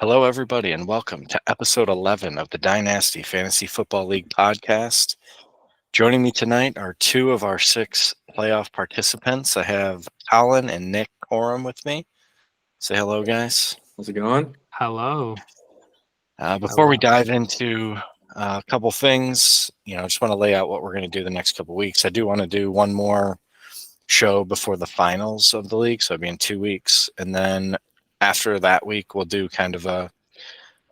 Hello, everybody, and welcome to episode 11 of the Dynasty Fantasy Football League podcast. Joining me tonight are two of our six playoff participants. I have Colin and Nick Coram with me. Say hello, guys. How's it going? Hello. Before we dive into a couple things, I just want to lay out what we're going to do the next couple weeks. I do want to do one more show before the finals of the league, so it'll be in 2 weeks. And then after that week, we'll do kind of a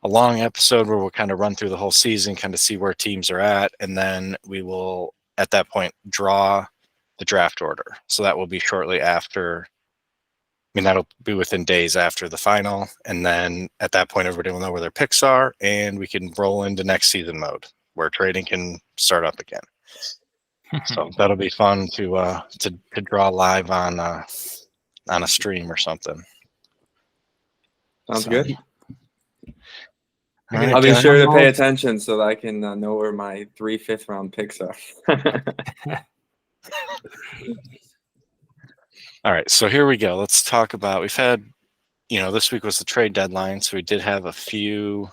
long episode where we'll kind of run through the whole season, kind of see where teams are at, and then we will, at that point, draw the draft order. So that will be shortly after. That'll be within days after the final, and then at that point, everybody will know where their picks are, and we can roll into next season mode where trading can start up again. So that'll be fun to draw live on a stream or something. Sounds good. Right, I'll be sure to pay attention so that I can know where my 3 5th-round picks are. All right, so here we go. Let's talk about, we've had, this week was the trade deadline, so we did have a few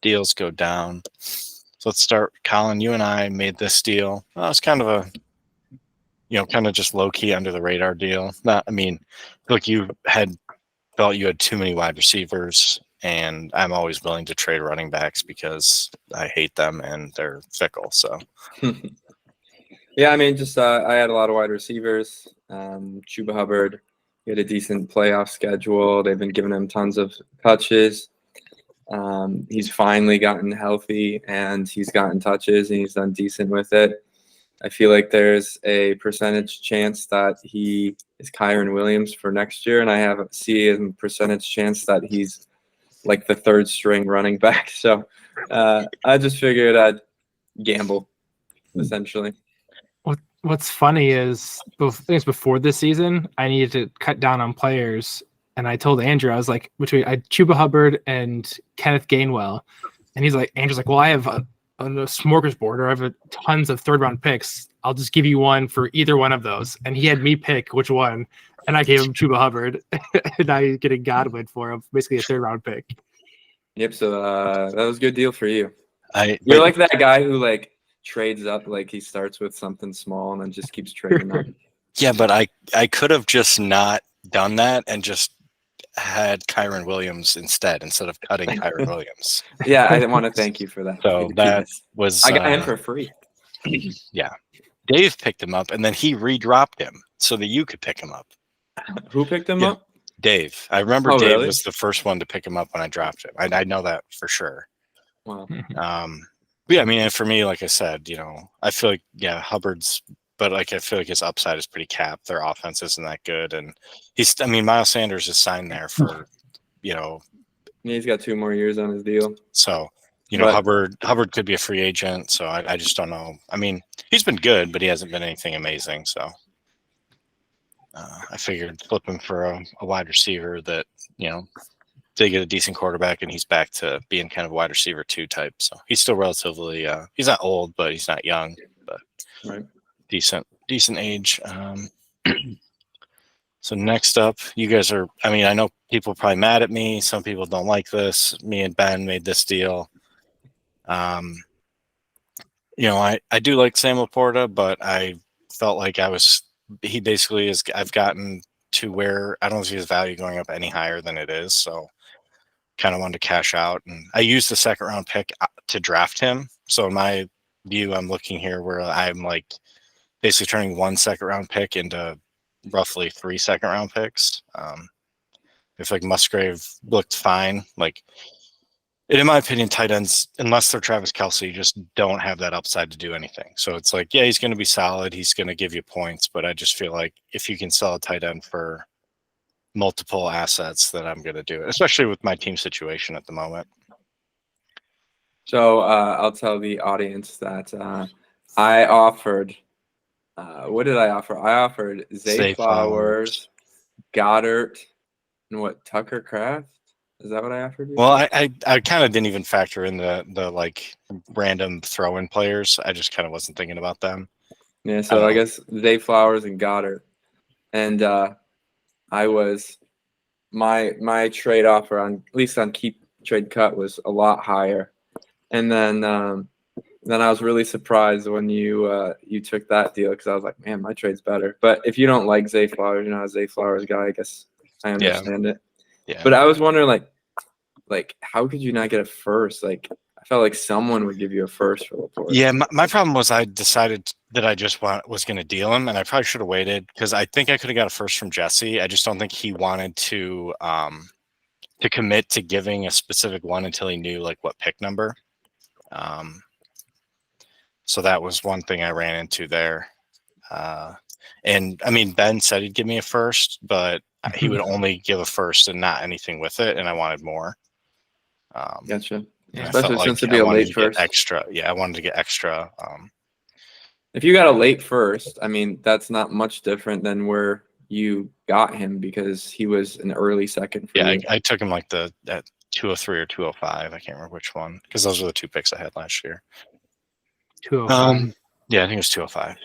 deals go down. So let's start. Colin, you and I made this deal. Well, it was kind of a, kind of just low-key under the radar deal. Look, you felt you had too many wide receivers, and I'm always willing to trade running backs because I hate them and they're fickle. So, yeah, I had a lot of wide receivers. Chuba Hubbard, he had a decent playoff schedule. They've been giving him tons of touches. He's finally gotten healthy and he's gotten touches and he's done decent with it. I feel like there's a percentage chance that he is Kyron Williams for next year, and I see a percentage chance that he's like the third string running back. So I just figured I'd gamble, essentially. What's funny is, I think it's before this season, I needed to cut down on players, and I told Andrew, I was like, between Chuba Hubbard and Kenneth Gainwell, and Andrew's like, well, I have a smorgasbord, or I have tons of third-round picks. I'll just give you one for either one of those. And he had me pick which one, and I gave him Chuba Hubbard, and now he's getting Godwin for him, basically a third-round pick. Yep, so that was a good deal for you. You're like that guy who trades up, he starts with something small and then just keeps trading up. Yeah, but I could have just not done that and just had Kyron Williams instead of cutting Kyron Williams. Yeah, I want to thank you for that. So that was I got him for free. Yeah, Dave picked him up and then he redropped him so that you could pick him up. Who picked him up? Dave. I remember Dave really? was the first one to pick him up when I dropped him. I know that for sure. Wow. Yeah, for me, like I said, I feel like, Hubbard's, but I feel like his upside is pretty capped. Their offense isn't that good. And Miles Sanders is signed there for, He's got 2 more years on his deal. So, Hubbard could be a free agent. So I just don't know. He's been good, but he hasn't been anything amazing. So I figured flip him for a wide receiver that, they get a decent quarterback and he's back to being kind of wide receiver 2 type. So he's still relatively, he's not old, but he's not young, but right. Decent age. So next up, you guys are, I know people are probably mad at me. Some people don't like this. Me and Ben made this deal. I do like Sam Laporta, but I felt like he basically is, I've gotten to where I don't see his value going up any higher than it is. So kind of wanted to cash out, and I used the 2nd round pick to draft him. So in my view, I'm looking here where I'm basically turning 1 2nd round pick into roughly 3 2nd round picks. If Musgrave looked fine, in my opinion, tight ends, unless they're Travis Kelce, just don't have that upside to do anything. So it's he's going to be solid. He's going to give you points, but I just feel like if you can sell a tight end for multiple assets, then I'm going to do it, especially with my team situation at the moment. So I'll tell the audience that I offered, what did I offer? I offered Zay Flowers, Goddard, and Tucker Kraft? Is that what I offered you? Well, I kind of didn't even factor in the random throw-in players. I just kind of wasn't thinking about them. Yeah, so I guess Zay Flowers and Goddard. And my my trade offer on at least on keep trade cut was a lot higher, and then I was really surprised when you took that deal because I was like, man, my trade's better. But if you don't like Zay Flowers, you're not a Zay Flowers guy, I guess I understand it. Yeah. But I was wondering like how could you not get a first? Like I felt like someone would give you a first for Laporte. Yeah, my problem was I decided that I just was going to deal him, and I probably should have waited because I think I could have got a first from Jesse. I just don't think he wanted to commit to giving a specific one until he knew like what pick number. So that was one thing I ran into there. And I mean, Ben said he'd give me a first, but he would only give a first and not anything with it, and I wanted more. Gotcha. Yeah, Especially since it'd be a late first. Extra. Yeah, I wanted to get extra. If you got a late first, I mean, that's not much different than where you got him because he was an early second for you. I took him like at 203 or 205. I can't remember which one because those were the two picks I had last year. 205. Yeah, I think it was 205.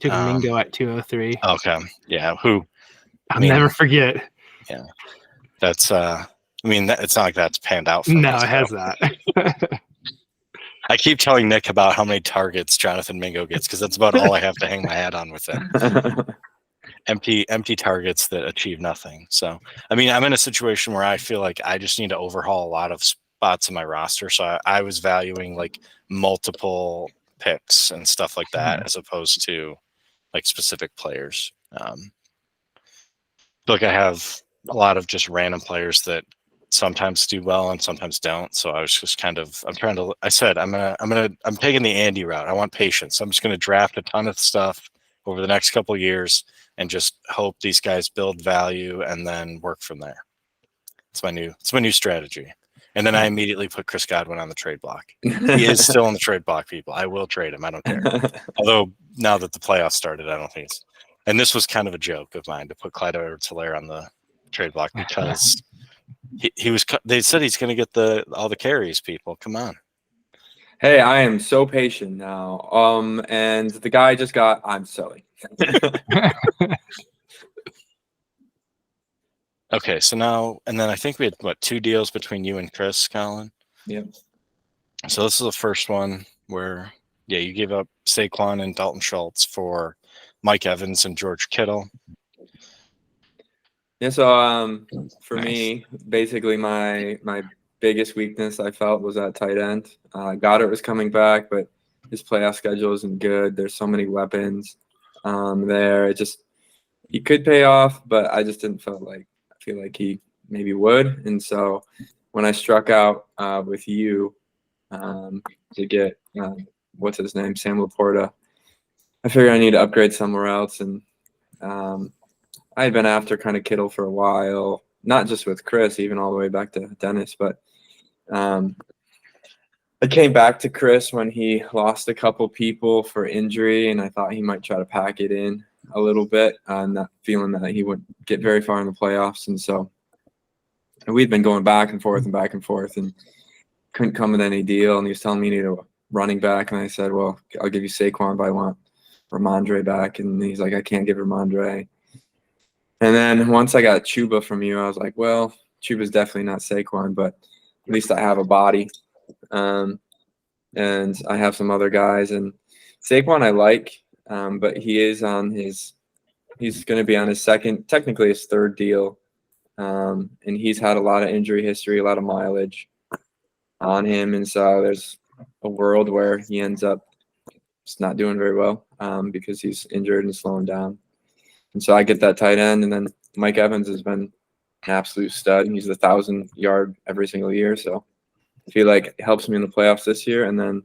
You took Mingo at 203. Okay. Yeah. Who? I'll never forget. Yeah. That's I mean, it's not like that's panned out for me. No, it has that. I keep telling Nick about how many targets Jonathan Mingo gets because that's about all I have to hang my hat on with him. Empty targets that achieve nothing. So, I mean, I'm in a situation where I feel like I just need to overhaul a lot of spots in my roster. So I was valuing like multiple picks and stuff like that as opposed to like specific players. Like I have a lot of just random players that sometimes do well and sometimes don't. So I was just I'm taking the Andy route. I want patience. I'm just going to draft a ton of stuff over the next couple of years and just hope these guys build value and then work from there. It's my new strategy. And then I immediately put Chris Godwin on the trade block. He is still on the trade block, people. I will trade him. I don't care. Although now that the playoffs started, I don't think it's. And this was kind of a joke of mine to put Clyde Edwards-Helaire on the trade block because he was. They said he's going to get all the carries. People, come on. Hey, I am so patient now. And the guy just got. I'm selling. Okay, so now and then I think we had two deals between you and Chris, Colin. Yep. So this is the first one where you gave up Saquon and Dalton Schultz for Mike Evans and George Kittle. Yeah, so for Nice. me, basically my biggest weakness I felt was at tight end. Goddard was coming back, but his playoff schedule isn't good. There's so many weapons there. He could pay off, but I just didn't feel like he maybe would. And so when I struck out with you to get what's his name, Sam Laporta, I figured I need to upgrade somewhere else. And I had been after kind of Kittle for a while, not just with Chris, even all the way back to Dennis. But I came back to Chris when he lost a couple people for injury, and I thought he might try to pack it in a little bit, not feeling that he wouldn't get very far in the playoffs. And so we'd been going back and forth and couldn't come with any deal. And he was telling me he needed a running back. And I said, well, I'll give you Saquon, but I want Ramondre back. And he's like, I can't give Ramondre. And then once I got Chuba from you, I was like, well, Chuba's definitely not Saquon, but at least I have a body. And I have some other guys. And Saquon I like. But he's going to be on his technically his third deal. And he's had a lot of injury history, a lot of mileage on him. And so there's a world where he ends up just not doing very well because he's injured and slowing down. And so I get that tight end. And then Mike Evans has been an absolute stud. He's 1,000-yard every single year. So I feel like it helps me in the playoffs this year. And then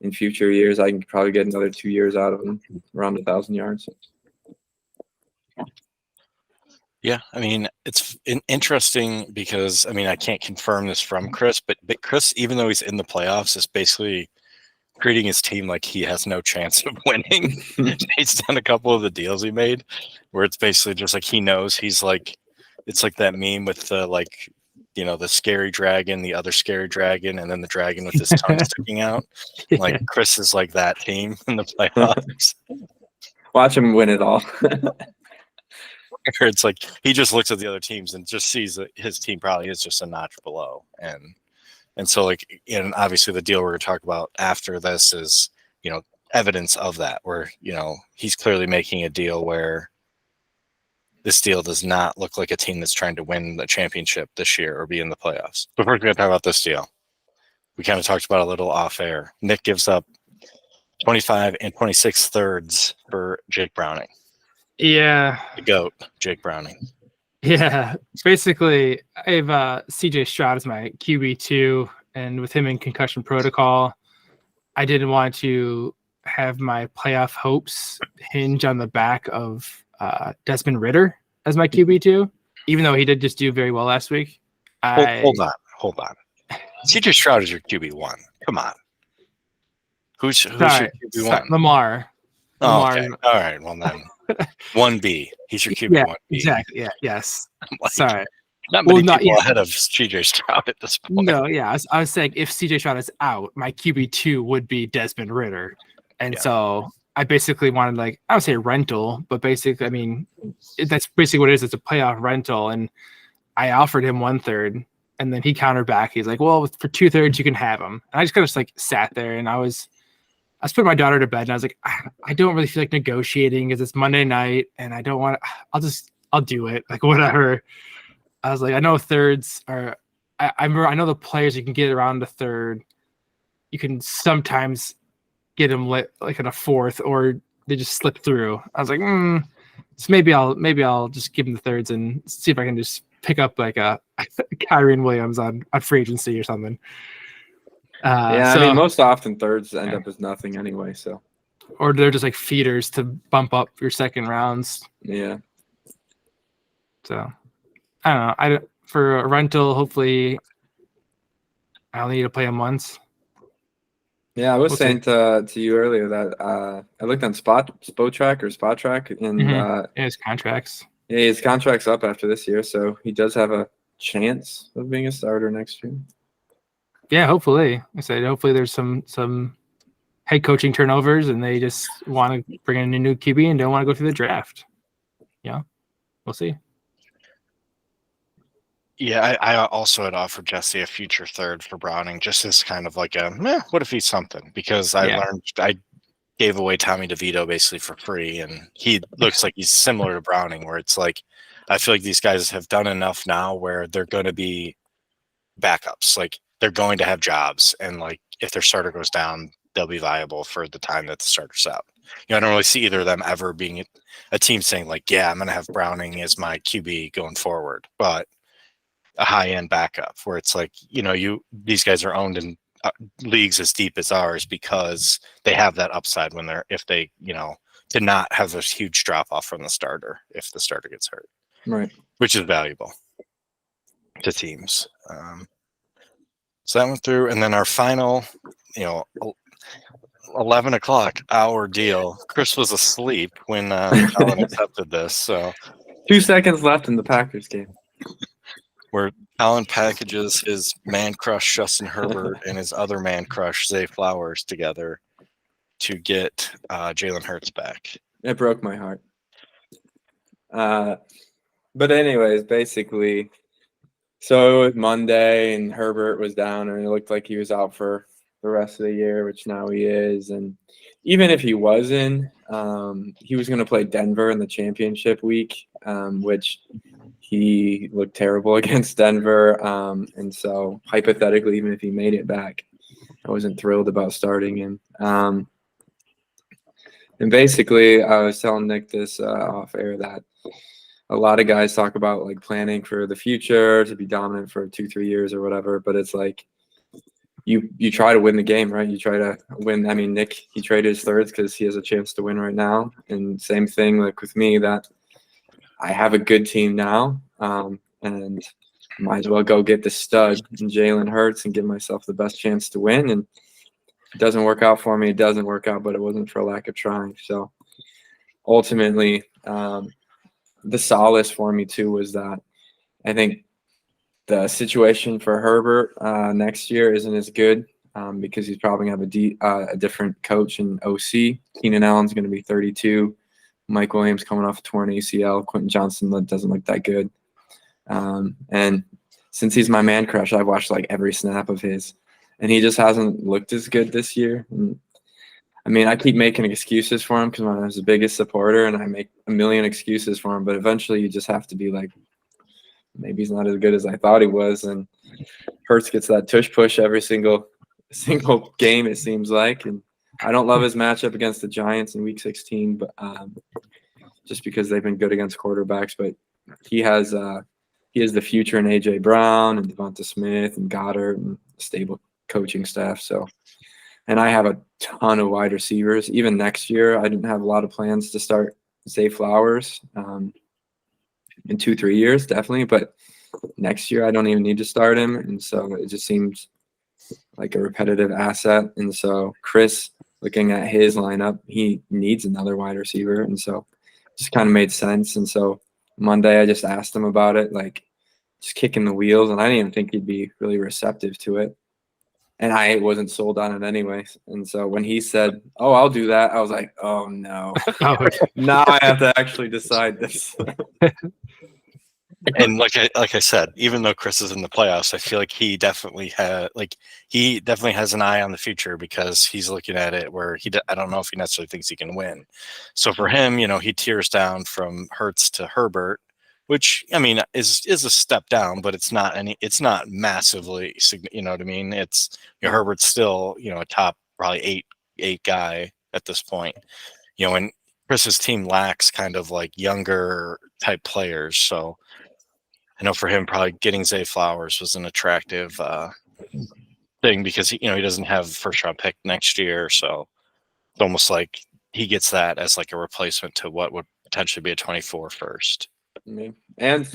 in future years, I can probably get another 2 years out of him, around 1,000 yards. Yeah, I mean, it's interesting because, I mean, I can't confirm this from Chris, but Chris, even though he's in the playoffs, is basically treating his team like he has no chance of winning based on a couple of the deals he made, where it's basically just like he knows he's like, it's like that meme with the the scary dragon, the other scary dragon, and then the dragon with his tongue sticking out. Like Chris is like that team in the playoffs. Watch him win it all. It's like he just looks at the other teams and just sees that his team probably is just a notch below. And so, like, and obviously the deal we're going to talk about after this is, evidence of that, where, he's clearly making a deal where this deal does not look like a team that's trying to win the championship this year or be in the playoffs. But first, we're going to talk about this deal. We kind of talked about it a little off air. Nick gives up 25 and 26 thirds for Jake Browning. Yeah. The GOAT, Jake Browning. Yeah. Basically, I have CJ Stroud as my QB2, and with him in concussion protocol, I didn't want to have my playoff hopes hinge on the back of Desmond Ridder as my QB2, even though he did just do very well last week. Hold on. CJ Stroud is your QB1. Come on. Who's your QB1? Lamar. Oh, okay. All right. Well, then 1B. He's your QB1. Yeah, exactly. Yeah. Yes. Like, sorry. Not many people ahead of CJ Stroud at this point. No, yeah. I was saying if CJ Stroud is out, my QB2 would be Desmond Ridder. And so I basically wanted, I would say rental, but basically, I mean, that's basically what it is. It's a playoff rental. And I offered him 1/3, and then he countered back. He's like, well, for 2/3, you can have him. And I just kind of sat there, and I was putting my daughter to bed, and I was like, I don't really feel like negotiating because it's Monday night, and I don't want to, I'll do it. Whatever. I was like, I know thirds are, I know the players, you can get around a third. You can sometimes get them lit in a fourth, or they just slip through. I was like, so maybe I'll just give them the thirds and see if I can just pick up a Kyren Williams on free agency or something. I mean, most often thirds end up as nothing anyway. So, or they're just feeders to bump up your second rounds. Yeah. So, I don't know. For a rental, hopefully, I only need to play him once. Yeah, I was saying to you earlier that I looked on Spot and his contracts. Yeah, his contract's up after this year, so he does have a chance of being a starter next year. Yeah, hopefully. I said hopefully there's some head coaching turnovers, and they just want to bring in a new QB and don't want to go through the draft. Yeah, we'll see. Yeah, I also had offered Jesse a future third for Browning, just as kind of what if he's something? Because I gave away Tommy DeVito basically for free, and he looks like he's similar to Browning, where it's I feel like these guys have done enough now where they're going to be backups. They're going to have jobs, and if their starter goes down, they'll be viable for the time that the starter's out. I don't really see either of them ever being a team saying I'm going to have Browning as my QB going forward, but a high-end backup where it's these guys are owned in leagues as deep as ours because they have that upside if they to not have this huge drop off from the starter if the starter gets hurt, right? Which is valuable to teams. So that went through, and then our final, 11 o'clock hour deal. Chris was asleep when Colin accepted this, so 2 seconds left in the Packers game, where Colin packages his man crush Justin Herbert and his other man crush Zay Flowers together to get Jalen Hurts back. It broke my heart. But anyways, basically, so it was Monday and Herbert was down, and it looked like he was out for the rest of the year, which now he is. And even if he wasn't, he was going to play Denver in the championship week, which he looked terrible against Denver. And so hypothetically, even if he made it back, I wasn't thrilled about starting him. And basically, I was telling Nick this off air that a lot of guys talk about planning for the future to be dominant for 2-3 years or whatever, but it's you try to win the game, right? You try to win. I mean, Nick, he traded his thirds because he has a chance to win right now. And same thing with me, that I have a good team now, and might as well go get the stud in Jalen Hurts and give myself the best chance to win. And it doesn't work out for me. It doesn't work out, but it wasn't for a lack of trying. So ultimately, the solace for me too was that I think the situation for Herbert next year isn't as good because he's probably going to have a different coach and OC. Keenan Allen's going to be 32, Mike Williams coming off a torn ACL. Quentin Johnson doesn't look that good. And since he's my man crush, I've watched like every snap of his, and he just hasn't looked as good this year. And, I mean, I keep making excuses for him because I'm his biggest supporter, and I make a million excuses for him. But eventually, you just have to be like, maybe he's not as good as I thought he was. And Hurts gets that tush push every single game, it seems like. And I don't love his matchup against the Giants in Week 16, but just because they've been good against quarterbacks. But he has the future in A.J. Brown and Devonta Smith and Goddard and stable coaching staff. So, and I have a ton of wide receivers. Even next year, I didn't have a lot of plans to start Zay Flowers in 2-3 years, definitely. But next year, I don't even need to start him. And so it just seems like a repetitive asset. And so Chris, looking at his lineup, he needs another wide receiver. And so it just kind of made sense. And so Monday, I just asked him about it, like just kicking the wheels. And I didn't even think he'd be really receptive to it. And I wasn't sold on it anyway. And so when he said, "Oh, I'll do that," I was like, "Oh, no. Now I have to actually decide this." And like I said, even though Chris is in the playoffs, I feel like he definitely has an eye on the future because he's looking at it where I don't know if he necessarily thinks he can win. So for him, he tears down from Hurts to Herbert, which I mean is a step down, but it's not massively. You know what I mean? It's Herbert's still a top probably eight guy at this point. And Chris's team lacks kind of like younger type players, so. I know for him, probably getting Zay Flowers was an attractive thing because he doesn't have a first round pick next year, so it's almost like he gets that as like a replacement to what would potentially be a 24 first. And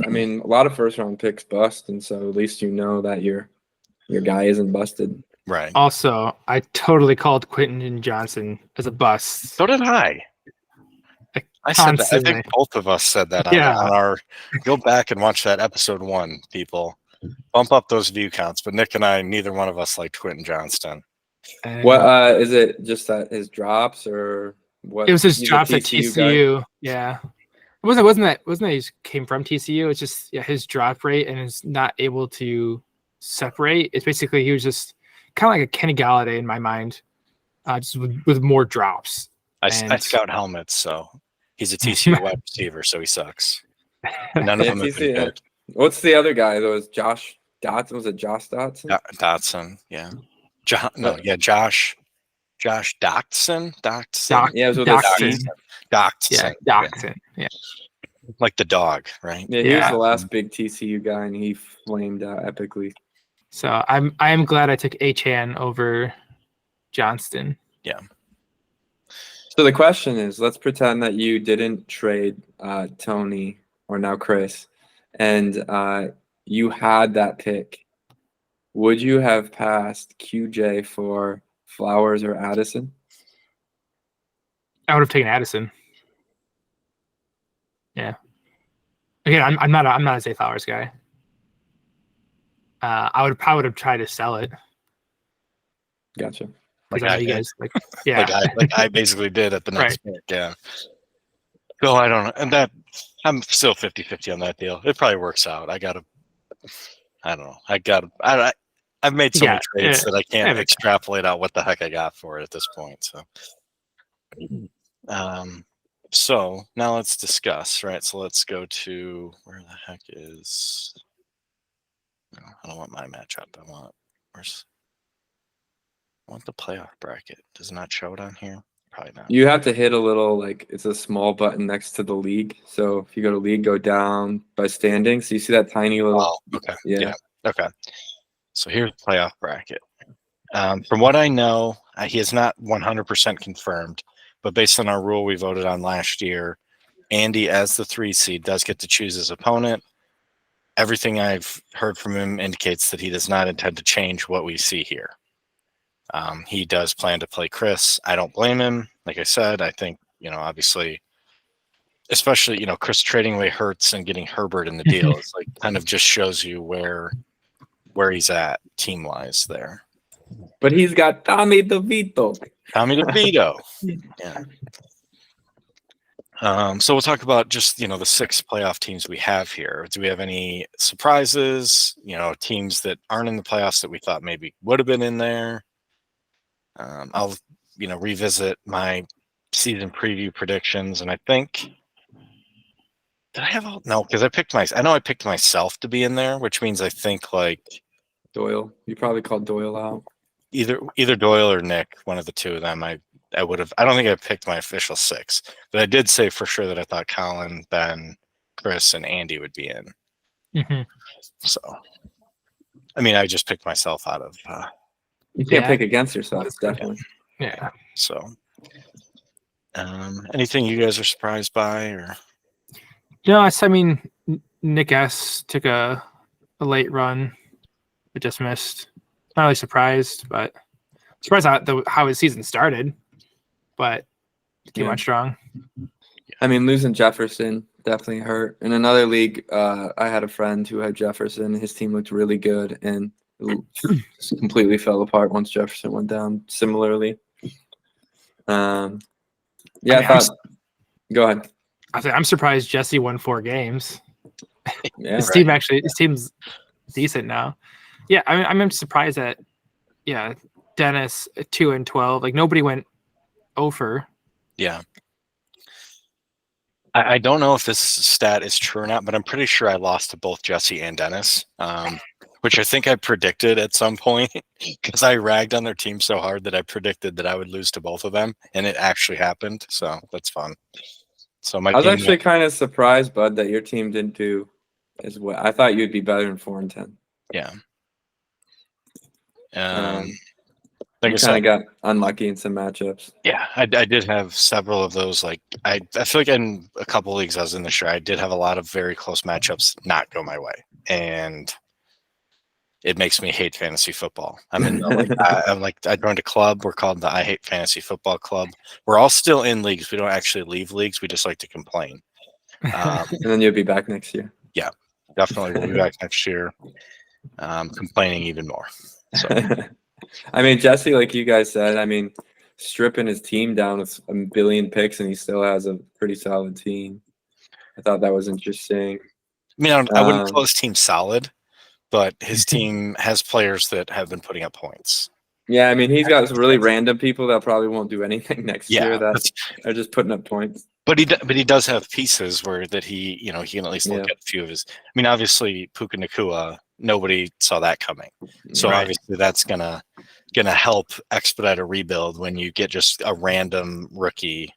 I mean, a lot of first round picks bust, and so at least that your guy isn't busted. Right. Also, I totally called Quentin Johnson as a bust. So did I. I said that. I think both of us said that on our. Go back and watch that episode 1, people. Bump up those view counts. But Nick and I, neither one of us liked Quentin Johnston. What is it? Just that his drops or what? It was his drops at TCU. Yeah, it wasn't that he came from TCU. It's just his drop rate and is not able to separate. It's basically he was just kind of like a Kenny Galladay in my mind, just with more drops. I scout helmets, so. He's a TCU wide receiver, so he sucks. None of them have been good. What's the other guy? That was Josh Dotson. Was it Josh Dotson? Dotson, yeah. Josh Dotson. Yeah, it was Dotson. Dotson. Yeah, Dotson. Yeah. Like the dog, right? Yeah, he was the last big TCU guy, and he flamed out epically. So I am glad I took Achane over Johnston. Yeah. So the question is, let's pretend that you didn't trade Tony or now Chris, and you had that pick. Would you have passed QJ for Flowers or Addison? I would have taken Addison. Yeah. Again, I'm not a Zay Flowers guy. I would have tried to sell it. Gotcha. Like I know you guys like I basically did at the next pick, yeah. So I don't know. And that I'm still 50-50 on that deal. It probably works out. I don't know. I've made so many trades that I can't extrapolate out what the heck I got for it at this point. So now let's discuss, right? So let's go to where the heck is I don't want my matchup. I want the playoff bracket. Does it not show it on here? Probably not. You have to hit a little, it's a small button next to the league. So if you go to league, go down by standing. So you see that tiny little. Oh, okay. Yeah. Okay. So here's the playoff bracket. From what I know, he is not 100% confirmed, but based on our rule we voted on last year, Andy, as the 3 seed, does get to choose his opponent. Everything I've heard from him indicates that he does not intend to change what we see here. He does plan to play Chris. I don't blame him. Like I said, I think, obviously, especially, Chris trading away Hurts and getting Herbert in the deal. It's like kind of just shows you where he's at team-wise there. But he's got Tommy DeVito. Yeah. So we'll talk about just, the 6 playoff teams we have here. Do we have any surprises, teams that aren't in the playoffs that we thought maybe would have been in there? I'll, revisit my season preview predictions, and I think, did I have all? No, because I know I picked myself to be in there, which means I think like Doyle. You probably called Doyle out. either Doyle or Nick, one of the two of them. I would have. I don't think I picked my official 6, but I did say for sure that I thought Colin, Ben, Chris, and Andy would be in. Mm-hmm. So, I mean, I just picked myself out of. You can't Yeah. pick against yourself, definitely. Yeah. So, anything you guys are surprised by, or? No, I mean, Nick S took a late run, but just missed. Not really surprised, but surprised how his season started, but came on strong. I mean, losing Jefferson definitely hurt. In another league, I had a friend who had Jefferson. His team looked really good, and it just completely fell apart once Jefferson went down. Similarly, I thought. Go ahead. I'm surprised Jesse won 4 games. Yeah, His team's decent now. Yeah, I'm surprised that Dennis 2-12. Like nobody went over. Yeah. I don't know if this stat is true or not, but I'm pretty sure I lost to both Jesse and Dennis, which I think I predicted at some point because I ragged on their team so hard that I predicted that I would lose to both of them, and it actually happened. So that's fun. So I was actually kind of surprised, Bud, that your team didn't do as well. I thought you'd be better than 4-10. Yeah. Like you kind of got unlucky in some matchups. Yeah, I did have several of those. Like I feel like in a couple of leagues I was in the show, I did have a lot of very close matchups not go my way, and it makes me hate fantasy football. I mean, I joined a club. We're called the I Hate Fantasy Football Club. We're all still in leagues. We don't actually leave leagues. We just like to complain. And then you'll be back next year. Yeah, definitely. We'll be back next year, complaining even more. So. I mean, Jesse, like you guys said, I mean, stripping his team down with a billion picks, and he still has a pretty solid team. I thought that was interesting. I mean, I wouldn't call his team solid, but his team has players that have been putting up points. Yeah, I mean, he's got some really random people that probably won't do anything next year that are just putting up points. But he does have pieces that he can at least look at a few of his. I mean, obviously Puka Nacua, nobody saw that coming. So obviously that's gonna help expedite a rebuild when you get just a random rookie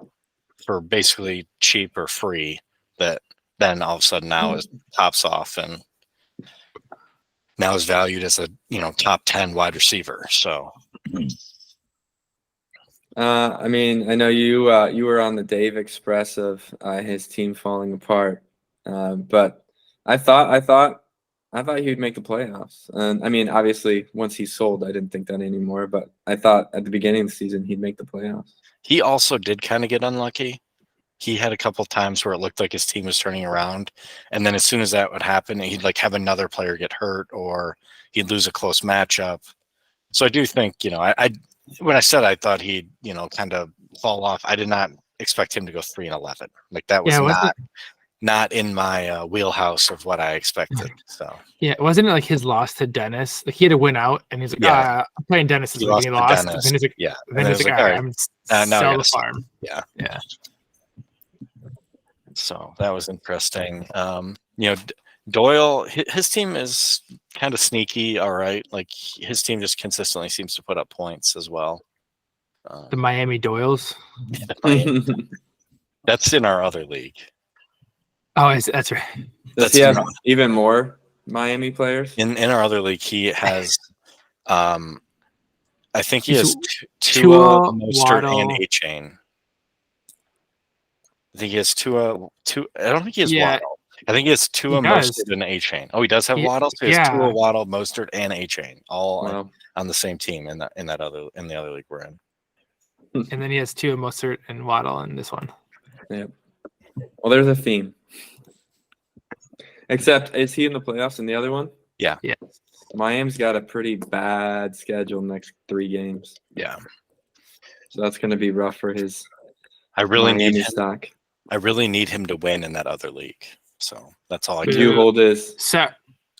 for basically cheap or free that then all of a sudden now is pops off and now is valued as a top 10 wide receiver. So I mean, I know you were on the Dave Express of his team falling apart, but I thought he'd make the playoffs. And I mean, obviously, once he's sold, I didn't think that anymore. But I thought at the beginning of the season he'd make the playoffs. He also did kind of get unlucky. He had a couple times where it looked like his team was turning around, and then as soon as that would happen, he'd have another player get hurt or he'd lose a close matchup. So I do think I when I said I thought he'd kind of fall off, I did not expect him to go 3-11. Like that was not in my wheelhouse of what I expected. So yeah, wasn't it like his loss to Dennis? Like he had to win out, and he's like, I'm playing Dennis. He lost. Dennis. And he's like, yeah. Then he's like, all right, I'm sell the farm. Yeah. Yeah. So that was interesting. Doyle, his team is kind of sneaky. All right, like his team just consistently seems to put up points as well. The Miami Doyles. That's in our other league. Oh, that's right. Does he have even more Miami players? In our other league, he has. I think he has Tua, Mostert, Waddle. and A-Chain. I think he has Tua. I don't think he has Waddle. I think he has Tua, Mostert, and A-Chain. Oh, he does have Waddle. So he has Tua, Waddle, Mostert, and A-Chain, all on the same team in the other league we're in. And then he has Tua, Mostert, and Waddle in this one. Yeah. Well, there's a theme. Except, is he in the playoffs in the other one? Yeah. Yeah. Miami's got a pretty bad schedule next 3 games. Yeah. So that's going to be rough for his I really Miami need stock. I really need him to win in that other league. So that's all I Do can. you hold his? So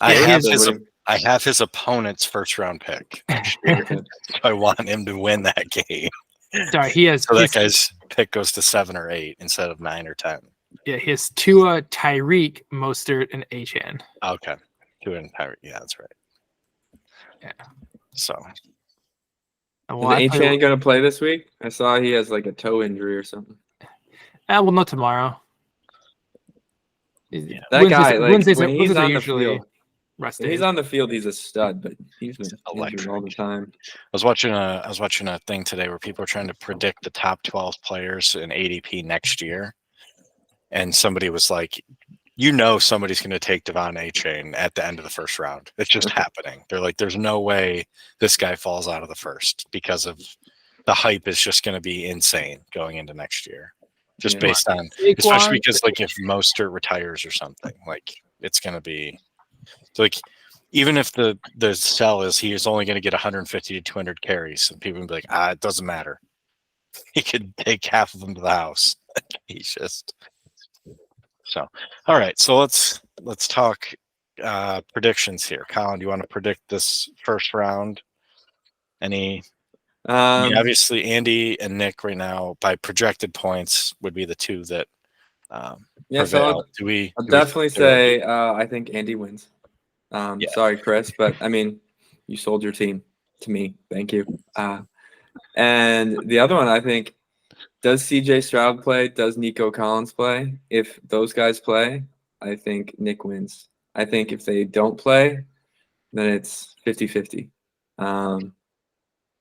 I Yeah, have he's- his opponent's first round pick. Okay. I want him to win that game. sorry, he has So that his, guy's pick goes to 7 or 8 instead of 9 or 10. yeah, he has Tua, Tyreek, Mostert, and Achan. Okay. 2 and Tyreek. Yeah, that's right. Yeah. So And Is I play- Achan going to play this week? I saw he has like a toe injury or something. we'll know tomorrow. Yeah. That guy, like Wednesdays when he's are on the usually field, rest when he's days. on the field, he's a stud. But he's been Electric. injured all the time. I was watching a thing today where people are trying to predict the top 12 players in ADP next year. And somebody was like, somebody's going to take Devon Achane at the end of the first round. It's just happening. They're like, there's no way this guy falls out of the first because of the hype is just going to be insane going into next year. Just Yeah. based on, especially because like if Mostert retires or something, like it's going to be like, even if the sell is he is only going to get 150 to 200 carries, and people will be like, it doesn't matter. He could take half of them to the house. He's just so. All right, so let's talk predictions here. Colin, do you want to predict this first round? Any? I mean, obviously, Andy and Nick right now by projected points would be the two that Yeah, prevail. so do I'll we definitely think they're- say I think Andy wins. Yeah. Sorry, Chris, but I mean, you sold your team to me. Thank you. And the other one, I think, does CJ Stroud play? Does Nico Collins play? If those guys play, I think Nick wins. I think if they don't play, then it's 50-50.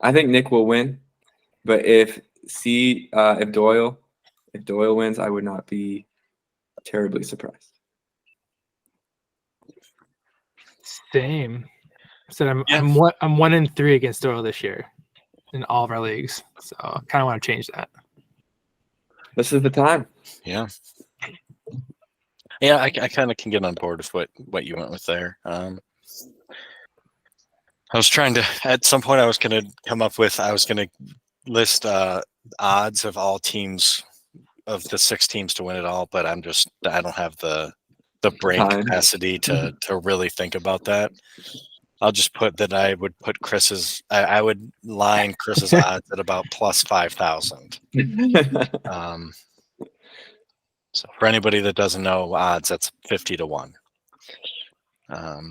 I think Nick will win, but if Doyle wins, I would not be terribly surprised. Same. So I'm Yeah. I'm 1-3 against Doyle this year in all of our leagues. So I kind of want to change that. This is the time. Yeah. Yeah, I kind of can get on board with what you went with there. I was trying to, at some point, I was going to list odds of all teams, of the 6 teams to win it all, but I don't have the brain Time. capacity to really think about that. I'll just put that I would put I would line Chris's odds at about plus 5,000. So for anybody that doesn't know odds, that's 50 to 1. I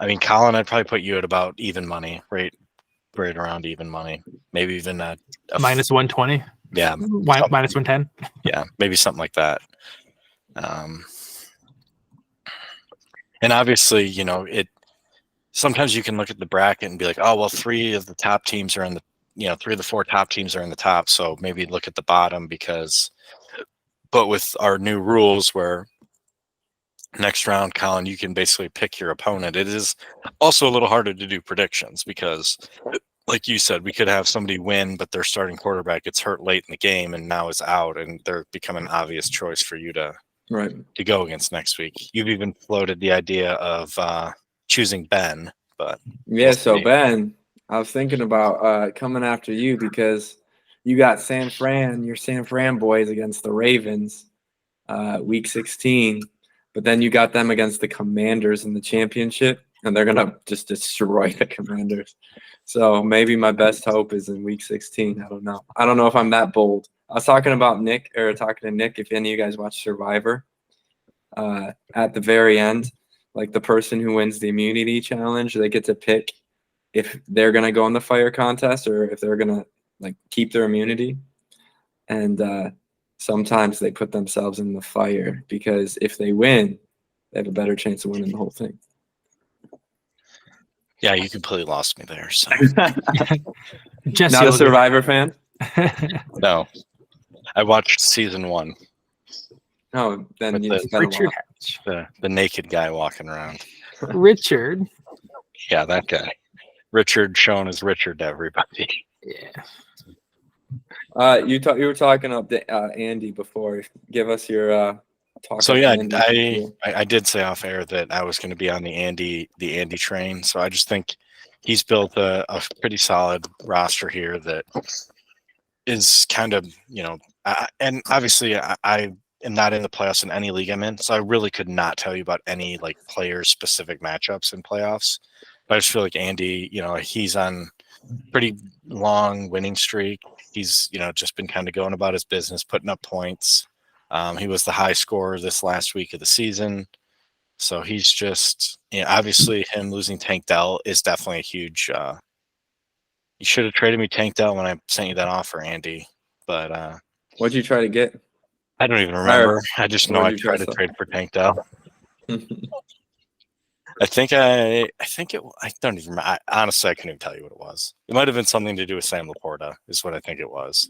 mean, Colin, I'd probably put you at about even money, right around even money, maybe even a minus 120. Yeah, minus 110. Yeah, maybe something like that. And obviously, sometimes you can look at the bracket and be like, oh, well, 3 of the top teams are in the, 3 of the 4 top teams are in the top. So maybe look at the bottom but with our new rules where next round, Colin, you can basically pick your opponent. It is also a little harder to do predictions because, like you said, we could have somebody win, but their starting quarterback gets hurt late in the game and now is out, and they're become an obvious choice for you to go against next week. You've even floated the idea of choosing Ben, but yeah. we'll So see. Ben, I was thinking about coming after you because you got your San Fran boys against the Ravens, week 16, but then you got them against the Commanders in the championship, and they're gonna just destroy the Commanders. So maybe my best hope is in week 16. I don't know. I don't know if I'm that bold. I was talking to Nick. If any of you guys watch Survivor, at the very end, like the person who wins the immunity challenge, they get to pick if they're gonna go in the fire contest or if they're gonna keep their immunity. And sometimes they put themselves in the fire because if they win, they have a better chance of winning the whole thing. Yeah, you completely lost me there. So Jesse Not a will Survivor fan? no, I watched season 1. No, then With it's been a Richard while. Hatch. The naked guy walking around. Richard. Yeah, that guy. Richard shown as Richard to everybody. Yeah. You were talking up to Andy before. Give us your talk. So of yeah, Andy. I did say off air that I was going to be on the Andy train. So I just think he's built a pretty solid roster here that is kind of and obviously I am not in the playoffs in any league I'm in, so I really could not tell you about any like player specific matchups in playoffs. But I just feel like Andy, he's on pretty long winning streak. He's just been kind of going about his business, putting up points. He was the high scorer this last week of the season. So he's just, obviously him losing Tank Dell is definitely a huge. You should have traded me Tank Dell when I sent you that offer, Andy. But what'd you try to get? I don't even remember. I just know I tried to trade for Tank Dell. I don't even remember. Honestly, I couldn't even tell you what it was. It might have been something to do with Sam Laporta, is what I think it was.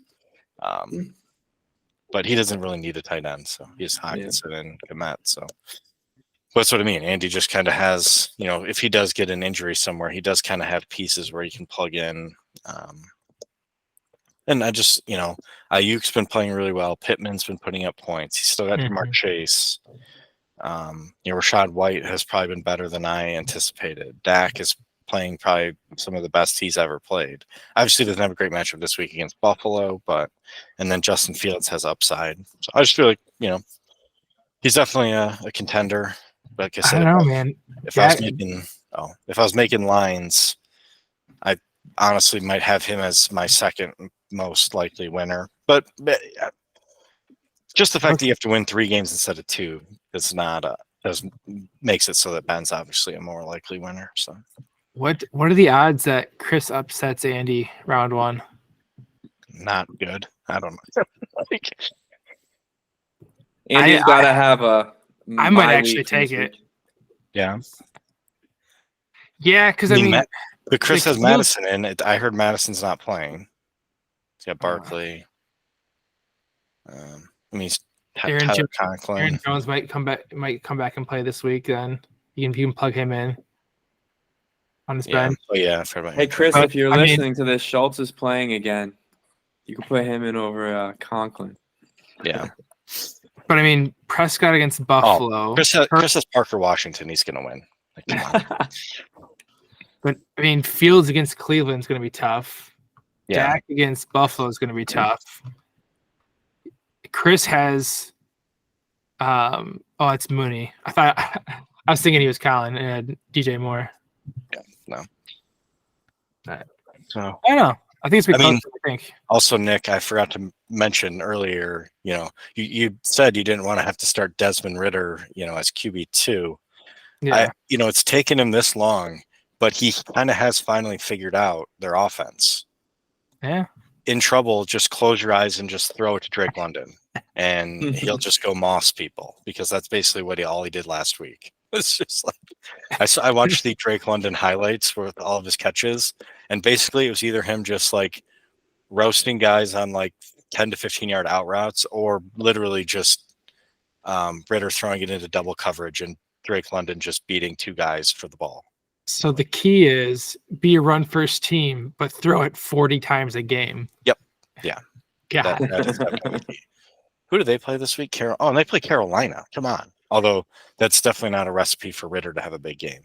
But he doesn't really need a tight end, so he's Hawkinson and Komet. So that's what I mean. Andy just kind of has, if he does get an injury somewhere, he does kind of have pieces where he can plug in. And I just, Ayuk's been playing really well. Pittman's been putting up points. He's still got Jamar Chase. Rashad White has probably been better than I anticipated. Dak is playing probably some of the best he's ever played. Obviously, doesn't have a great matchup this week against Buffalo, and then Justin Fields has upside. So I just feel like, he's definitely a contender. Like I said, I don't know, man. If I was making lines, I honestly might have him as my second most likely winner. But just the fact that you have to win 3 games instead of 2 makes it so that Ben's obviously a more likely winner. So, what are the odds that Chris upsets Andy round 1? Not good. I don't know. Andy's got to have a. I might actually take it. Yeah. Yeah, because I mean, but Chris has Madison in it. I heard Madison's not playing. He's got Barkley. He's Aaron Conklin. Jones might come back and play this week. Then you can plug him in on his bench. Oh yeah. Hey Chris, if you're listening to this, Schultz is playing again. You can put him in over Conklin. Yeah. But I mean, Prescott against Buffalo. Chris has Parker Washington. He's going to win. Come on. But I mean, Fields against Cleveland is going to be tough. Yeah. Dak against Buffalo is going to be tough. Chris has, it's Mooney. I was thinking he was Colin and DJ Moore. Yeah, no. All right. So I don't know. I think it's been close, I think. Also, Nick, I forgot to mention earlier, you said you didn't want to have to start Desmond Ridder, as QB2. Yeah. It's taken him this long, but he kind of has finally figured out their offense. Yeah. In trouble, just close your eyes and just throw it to Drake London, and he'll just go moss people, because that's basically all he did last week. It's just like I watched the Drake London highlights with all of his catches, and basically it was either him just like roasting guys on like 10 to 15 yard out routes, or literally just Ridder throwing it into double coverage and Drake London just beating 2 guys for the ball. So the key is be a run first team, but throw it 40 times a game. Yep. Yeah. God. That's definitely key. Who do they play this week? And they play Carolina. Come on. Although that's definitely not a recipe for Ridder to have a big game.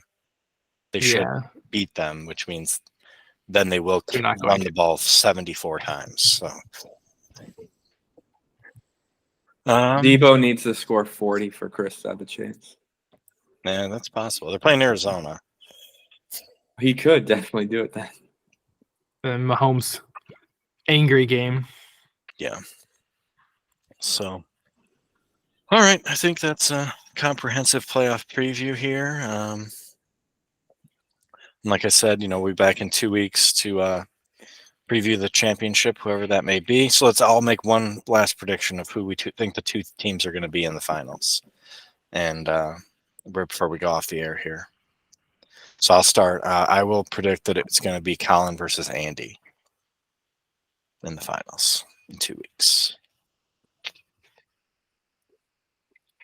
They should beat them, which means then they will run the ball 74 times. So Debo needs to score 40 for Chris to have a chance. Yeah, that's possible. They're playing Arizona. He could definitely do it then. And Mahomes' angry game. Yeah. So, all right. I think that's a comprehensive playoff preview here. Like I said, we'll be back in 2 weeks to preview the championship, whoever that may be. So let's all make one last prediction of who we think the 2 teams are going to be in the finals. And before we go off the air here. So I'll start. I will predict that it's going to be Colin versus Andy in the finals in 2 weeks.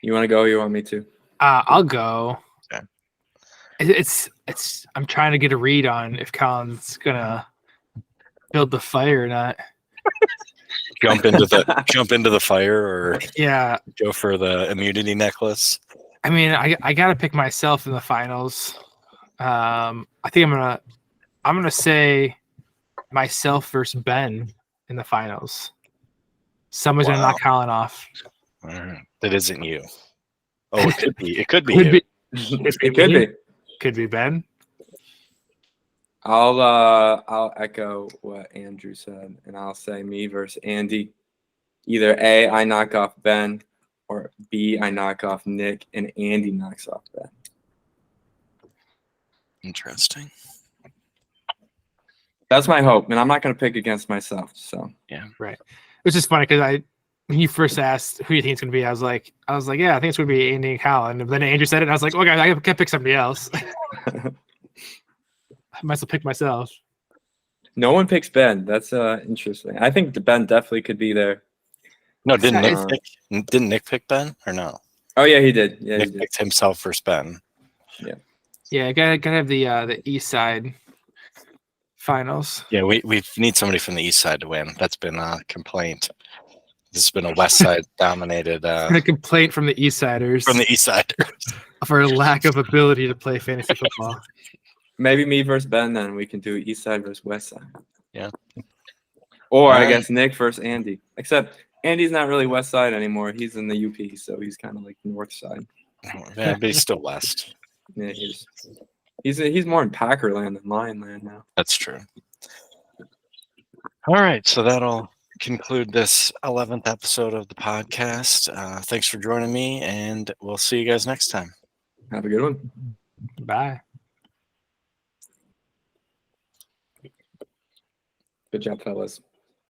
You want to go? Or you want me to? I'll go. Okay. It's. I'm trying to get a read on if Colin's gonna build the fire or not. Jump into the fire, or go for the immunity necklace. I mean, I gotta pick myself in the finals. I think I'm gonna say myself versus Ben in the finals. Somebody's gonna knock Colin off. All right. That isn't you. Oh, it could be. It could be Could you. be, It could me. be. Could be Ben. I'll echo what Andrew said, and I'll say me versus Andy. Either A, I knock off Ben, or B, I knock off Nick, and Andy knocks off Ben. Interesting. That's my hope, and I'm not going to pick against myself. So Right. It's just funny because when you first asked who you think it's going to be, I was like, yeah, I think it's going to be Andy and Colin. And then Andrew said it, and I was like, okay, I can't pick somebody else. I might as well pick myself. no one picks Ben. That's interesting. I think Ben definitely could be there. No, didn't Uh, Nick pick Ben or no? Oh yeah, he did. Yeah, he Nick did. picked himself versus Ben. Yeah, gotta have the East Side finals. Yeah, we need somebody from the East Side to win. That's been a complaint. This has been a West Side dominated A complaint from the East Siders from the East Siders. for a lack of ability to play fantasy football. Maybe me versus Ben. Then we can do East Side versus West Side. Yeah. Or All I right. guess Nick versus Andy. Except Andy's not really West Side anymore. He's in the UP, so he's kind of like North Side. Yeah, but he's still West. Yeah, he's more in Packerland than Lionland now. That's true. All right, so that'll conclude this 11th episode of the podcast. Thanks for joining me, and we'll see you guys next time. Have a good one. Bye. Good job, fellas.